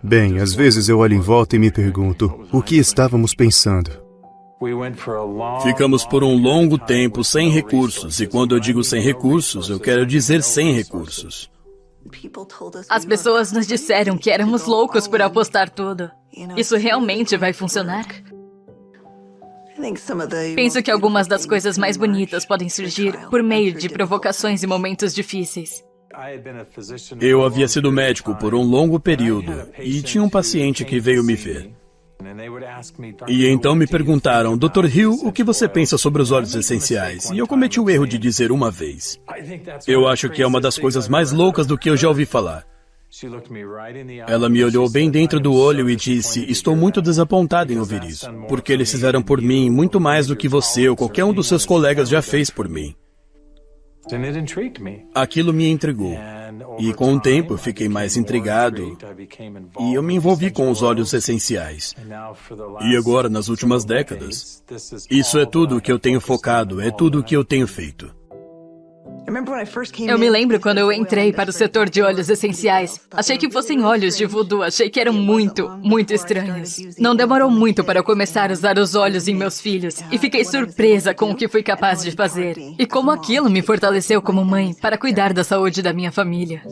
Bem, às vezes eu olho em volta e me pergunto, o que estávamos pensando? Ficamos por um longo tempo sem recursos, e quando eu digo sem recursos, eu quero dizer sem recursos. As pessoas nos disseram que éramos loucos por apostar tudo. Isso realmente vai funcionar? Penso que algumas das coisas mais bonitas podem surgir por meio de provocações e momentos difíceis. Eu havia sido médico por um longo período e tinha um paciente que veio me ver. E então me perguntaram, Dr. Hill, o que você pensa sobre os óleos essenciais? E eu cometi o erro de dizer uma vez. Eu acho que é uma das coisas mais loucas do que eu já ouvi falar. Ela me olhou bem dentro do olho e disse, estou muito desapontada em ouvir isso, porque eles fizeram por mim muito mais do que você ou qualquer um dos seus colegas já fez por mim. Aquilo me intrigou. E com o tempo eu fiquei mais intrigado e eu me envolvi com os óleos essenciais. E agora, nas últimas décadas, isso é tudo o que eu tenho focado, é tudo o que eu tenho feito. Eu me lembro quando eu entrei para o setor de óleos essenciais. Achei que fossem óleos de voodoo, achei que eram muito estranhos. Não demorou muito para eu começar a usar os óleos em meus filhos e fiquei surpresa com o que fui capaz de fazer. E como aquilo me fortaleceu como mãe para cuidar da saúde da minha família.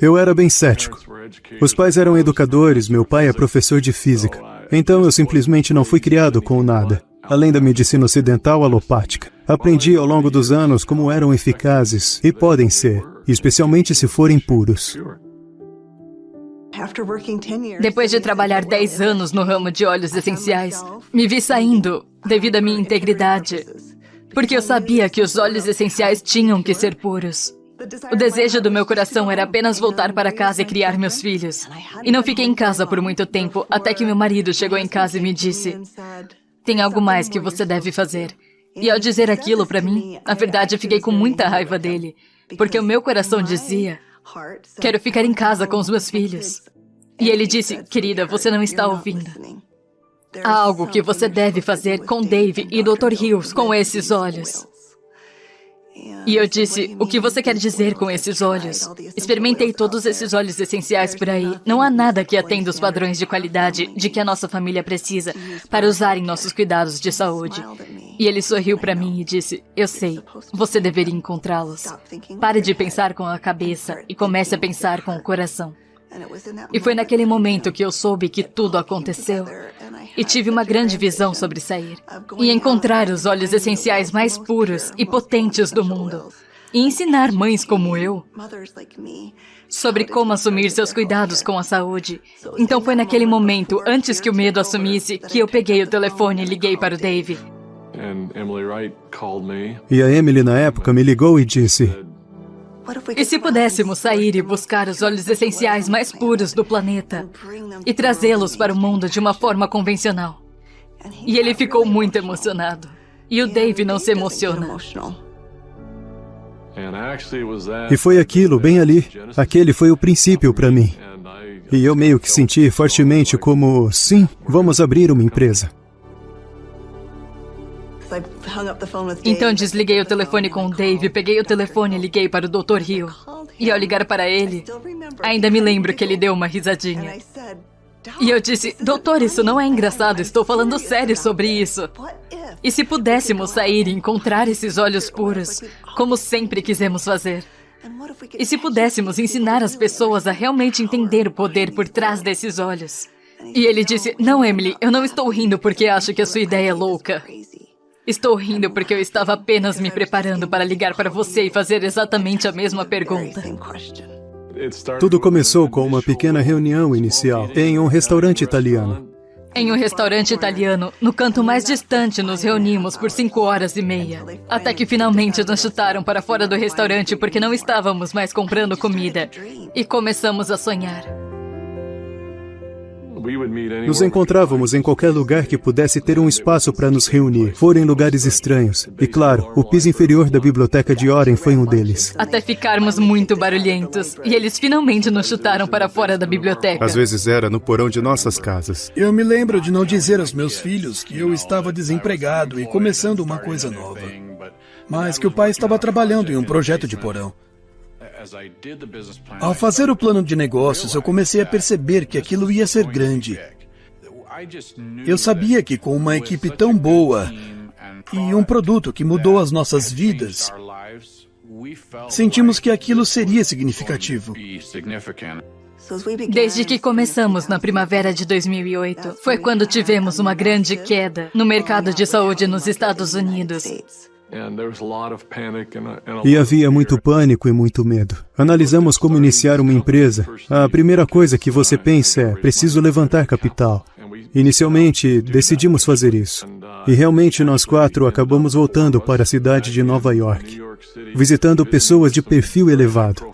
Eu era bem cético. Os pais eram educadores, meu pai é professor de física. Então eu simplesmente não fui criado com nada. Além da medicina ocidental alopática, aprendi ao longo dos anos como eram eficazes e podem ser, especialmente se forem puros. Depois de trabalhar 10 anos no ramo de óleos essenciais, me vi saindo devido à minha integridade, porque eu sabia que os óleos essenciais tinham que ser puros. O desejo do meu coração era apenas voltar para casa e criar meus filhos. E não fiquei em casa por muito tempo, até que meu marido chegou em casa e me disse, tem algo mais que você deve fazer. E ao dizer aquilo para mim, na verdade eu fiquei com muita raiva dele, porque o meu coração dizia, quero ficar em casa com os meus filhos. E ele disse, querida, você não está ouvindo. Há algo que você deve fazer com Dave e Dr. Hills com esses olhos. E eu disse, o que você quer dizer com esses óleos? Experimentei todos esses óleos essenciais por aí. Não há nada que atenda os padrões de qualidade de que a nossa família precisa para usar em nossos cuidados de saúde. E ele sorriu para mim e disse, eu sei, você deveria encontrá-los. Pare de pensar com a cabeça e comece a pensar com o coração. E foi naquele momento que eu soube que tudo aconteceu. E tive uma grande visão sobre sair e encontrar os óleos essenciais mais puros e potentes do mundo. E ensinar mães como eu sobre como assumir seus cuidados com a saúde. Então foi naquele momento, antes que o medo assumisse, que eu peguei o telefone e liguei para o Dave. E a Emily, na época, me ligou e disse, e se pudéssemos sair e buscar os óleos essenciais mais puros do planeta e trazê-los para o mundo de uma forma convencional? E ele ficou muito emocionado. E o Dave não se emociona. E foi aquilo, bem ali. Aquele foi o princípio para mim. E eu meio que senti fortemente como, sim, vamos abrir uma empresa. Então desliguei o telefone com o Dave, peguei o telefone e liguei para o Dr. Hill. E ao ligar para ele, ainda me lembro que ele deu uma risadinha. E eu disse, doutor, isso não é engraçado, estou falando sério sobre isso. E se pudéssemos sair e encontrar esses óleos puros, como sempre quisemos fazer? E se pudéssemos ensinar as pessoas a realmente entender o poder por trás desses óleos? E ele disse, não, Emily, eu não estou rindo porque acho que a sua ideia é louca. Estou rindo porque eu estava apenas me preparando para ligar para você e fazer exatamente a mesma pergunta. Tudo começou com uma pequena reunião inicial em um restaurante italiano. Em um restaurante italiano, no canto mais distante, nos reunimos por 5 horas e meia. Até que finalmente nos chutaram para fora do restaurante porque não estávamos mais comprando comida. E começamos a sonhar. Nos encontrávamos em qualquer lugar que pudesse ter um espaço para nos reunir. Foram em lugares estranhos. E claro, o piso inferior da biblioteca de Oren foi um deles. Até ficarmos muito barulhentos. E eles finalmente nos chutaram para fora da biblioteca. Às vezes era no porão de nossas casas. Eu me lembro de não dizer aos meus filhos que eu estava desempregado e começando uma coisa nova. Mas que o pai estava trabalhando em um projeto de porão. Ao fazer o plano de negócios, eu comecei a perceber que aquilo ia ser grande. Eu sabia que com uma equipe tão boa e um produto que mudou as nossas vidas, sentimos que aquilo seria significativo. Desde que começamos na primavera de 2008, foi quando tivemos uma grande queda no mercado de saúde nos Estados Unidos. E havia muito pânico e muito medo. Analisamos como iniciar uma empresa. A primeira coisa que você pensa é: preciso levantar capital. Inicialmente, decidimos fazer isso. E realmente nós 4 acabamos voltando para a cidade de Nova York, visitando pessoas de perfil elevado.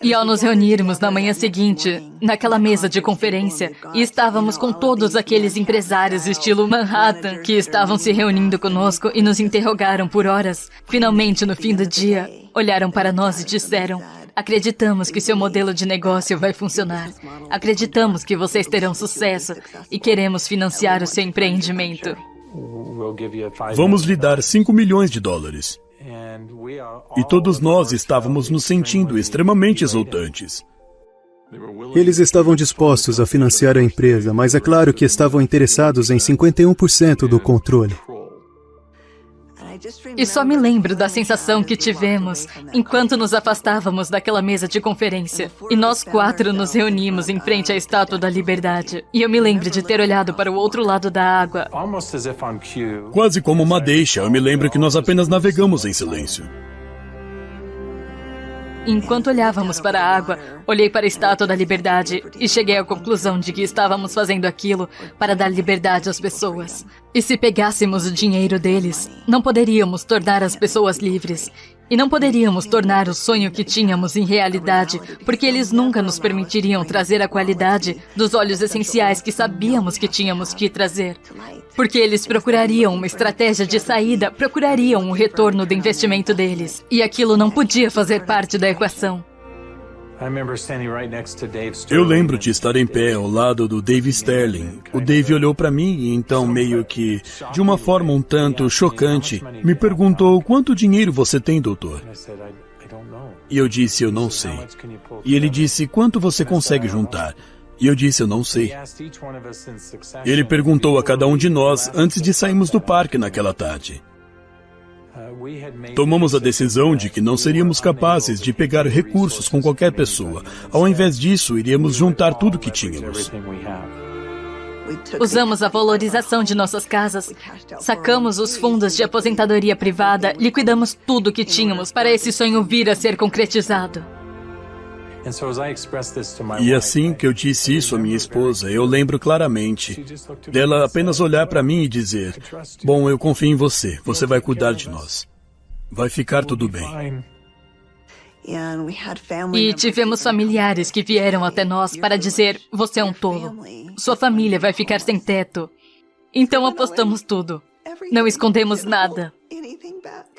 E ao nos reunirmos na manhã seguinte, naquela mesa de conferência, e estávamos com todos aqueles empresários estilo Manhattan que estavam se reunindo conosco e nos interrogaram por horas, finalmente no fim do dia, olharam para nós e disseram: acreditamos que seu modelo de negócio vai funcionar. Acreditamos que vocês terão sucesso e queremos financiar o seu empreendimento. Vamos lhe dar $5 milhões. E todos nós estávamos nos sentindo extremamente exultantes. Eles estavam dispostos a financiar a empresa, mas é claro que estavam interessados em 51% do controle. E só me lembro da sensação que tivemos enquanto nos afastávamos daquela mesa de conferência. E nós 4 nos reunimos em frente à Estátua da Liberdade. E eu me lembro de ter olhado para o outro lado da água. Quase como uma deixa, eu me lembro que nós apenas navegamos em silêncio. Enquanto olhávamos para a água, olhei para a Estátua da Liberdade e cheguei à conclusão de que estávamos fazendo aquilo para dar liberdade às pessoas. E se pegássemos o dinheiro deles, não poderíamos tornar as pessoas livres. E não poderíamos tornar o sonho que tínhamos em realidade, porque eles nunca nos permitiriam trazer a qualidade dos óleos essenciais que sabíamos que tínhamos que trazer. Porque eles procurariam uma estratégia de saída, procurariam um retorno do investimento deles. E aquilo não podia fazer parte da equação. Eu lembro de estar em pé ao lado do Dave Sterling. O Dave olhou para mim e então, meio que, de uma forma um tanto chocante, me perguntou: quanto dinheiro você tem, doutor? E eu disse: eu não sei. E ele disse: quanto você consegue juntar? E eu disse: eu não sei. Ele perguntou a cada um de nós antes de sairmos do parque naquela tarde. Tomamos a decisão de que não seríamos capazes de pegar recursos com qualquer pessoa. Ao invés disso, iríamos juntar tudo que tínhamos. Usamos a valorização de nossas casas, sacamos os fundos de aposentadoria privada, liquidamos tudo que tínhamos para esse sonho vir a ser concretizado. E assim que eu disse isso à minha esposa, eu lembro claramente dela apenas olhar para mim e dizer: bom, eu confio em você, você vai cuidar de nós. Vai ficar tudo bem. E tivemos familiares que vieram até nós para dizer: você é um tolo, sua família vai ficar sem teto. Então apostamos tudo, não escondemos nada.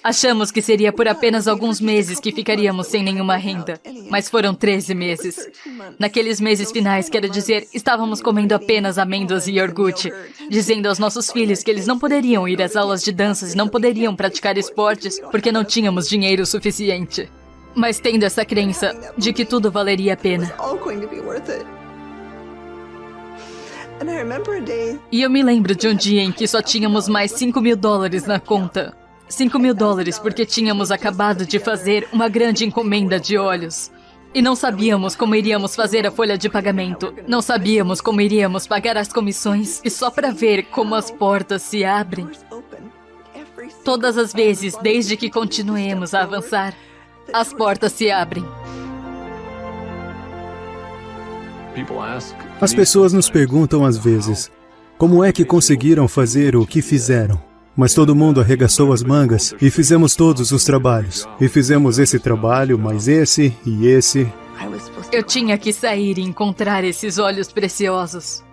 Achamos que seria por apenas alguns meses que ficaríamos sem nenhuma renda, mas foram 13 meses. Naqueles meses finais, quero dizer, estávamos comendo apenas amêndoas e iogurte, dizendo aos nossos filhos que eles não poderiam ir às aulas de danças e não poderiam praticar esportes porque não tínhamos dinheiro suficiente. Mas tendo essa crença de que tudo valeria a pena. E eu me lembro de um dia em que só tínhamos mais $5 mil na conta. $5 mil porque tínhamos acabado de fazer uma grande encomenda de óleos. E não sabíamos como iríamos fazer a folha de pagamento. Não sabíamos como iríamos pagar as comissões. E só para ver como as portas se abrem. Todas as vezes, desde que continuemos a avançar, as portas se abrem. As pessoas nos perguntam às vezes: como é que conseguiram fazer o que fizeram? Mas todo mundo arregaçou as mangas e fizemos todos os trabalhos. E fizemos esse trabalho, mais esse e esse. Eu tinha que sair e encontrar esses óleos preciosos.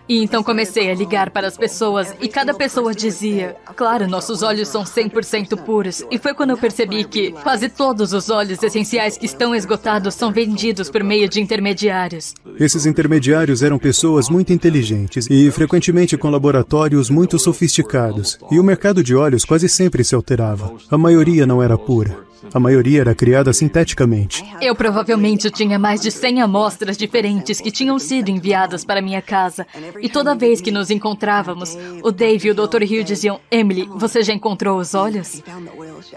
E então comecei a ligar para as pessoas e cada pessoa dizia: claro, nossos óleos são 100% puros. E foi quando eu percebi que quase todos os óleos essenciais que estão esgotados são vendidos por meio de intermediários. Esses intermediários eram pessoas muito inteligentes e frequentemente com laboratórios muito sofisticados. E o mercado de óleos quase sempre se alterava. A maioria não era pura. A maioria era criada sinteticamente. Eu provavelmente tinha mais de 100 amostras diferentes que tinham sido enviadas para minha casa. E toda vez que nos encontrávamos, o Dave e o Dr. Hill diziam: Emily, você já encontrou os olhos?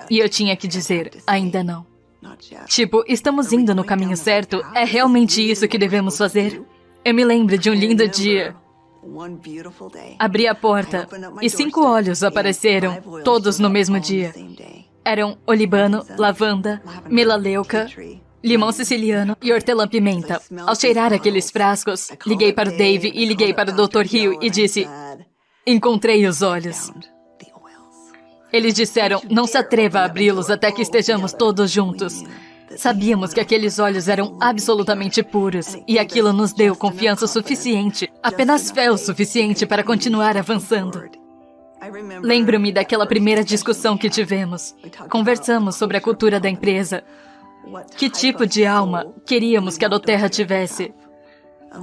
E eu tinha que dizer: ainda não. Tipo, estamos indo no caminho certo? É realmente isso que devemos fazer? Eu me lembro de um lindo dia. Abri a porta e 5 olhos apareceram, todos no mesmo dia. Eram olibano, lavanda, melaleuca, limão siciliano e hortelã-pimenta. Ao cheirar aqueles frascos, liguei para o Dave e liguei para o Dr. Hill e disse: encontrei os olhos. Eles disseram: não se atreva a abri-los até que estejamos todos juntos. Sabíamos que aqueles olhos eram absolutamente puros e aquilo nos deu confiança suficiente, apenas fé o suficiente para continuar avançando. Lembro-me daquela primeira discussão que tivemos. Conversamos sobre a cultura da empresa. Que tipo de alma queríamos que a Doterra tivesse?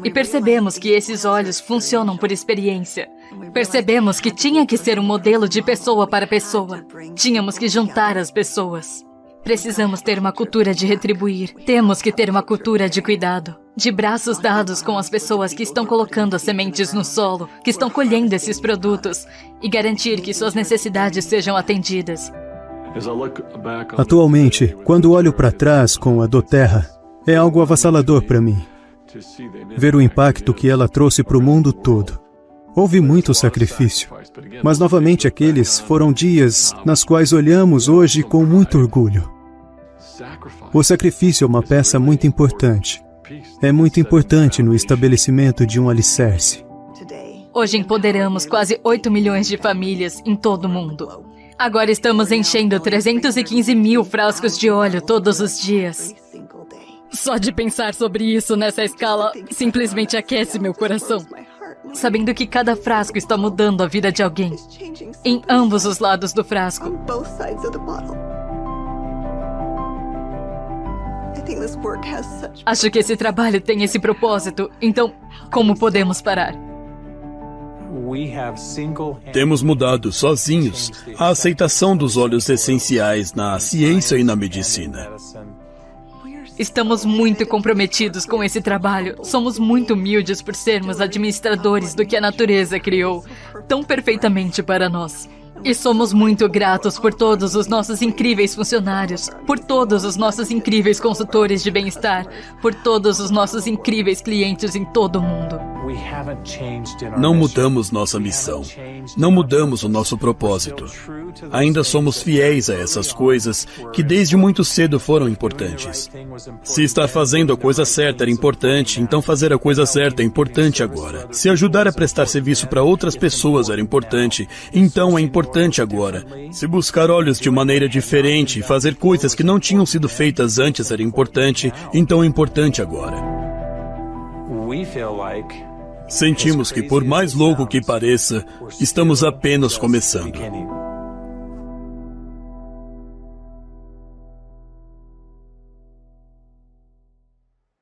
E percebemos que esses olhos funcionam por experiência. Percebemos que tinha que ser um modelo de pessoa para pessoa. Tínhamos que juntar as pessoas. Precisamos ter uma cultura de retribuir. Temos que ter uma cultura de cuidado. De braços dados com as pessoas que estão colocando as sementes no solo, que estão colhendo esses produtos, e garantir que suas necessidades sejam atendidas. Atualmente, quando olho para trás com a Doterra, é algo avassalador para mim. Ver o impacto que ela trouxe para o mundo todo. Houve muito sacrifício, mas novamente aqueles foram dias nas quais olhamos hoje com muito orgulho. O sacrifício é uma peça muito importante. É muito importante no estabelecimento de um alicerce. Hoje empoderamos quase 8 milhões de famílias em todo o mundo. Agora estamos enchendo 315 mil frascos de óleo todos os dias. Só de pensar sobre isso nessa escala simplesmente aquece meu coração. Sabendo que cada frasco está mudando a vida de alguém, em ambos os lados do frasco. Acho que esse trabalho tem esse propósito, então como podemos parar? Temos mudado sozinhos a aceitação dos óleos essenciais na ciência e na medicina. Estamos muito comprometidos com esse trabalho. Somos muito humildes por sermos administradores do que a natureza criou tão perfeitamente para nós. E somos muito gratos por todos os nossos incríveis funcionários, por todos os nossos incríveis consultores de bem-estar, por todos os nossos incríveis clientes em todo o mundo. Não mudamos nossa missão. Não mudamos o nosso propósito. Ainda somos fiéis a essas coisas que desde muito cedo foram importantes. Se estar fazendo a coisa certa era importante, então fazer a coisa certa é importante agora. Se ajudar a prestar serviço para outras pessoas era importante, então é importante agora. Se buscar olhos de maneira diferente e fazer coisas que não tinham sido feitas antes era importante, então é importante agora. Sentimos que, por mais louco que pareça, estamos apenas começando.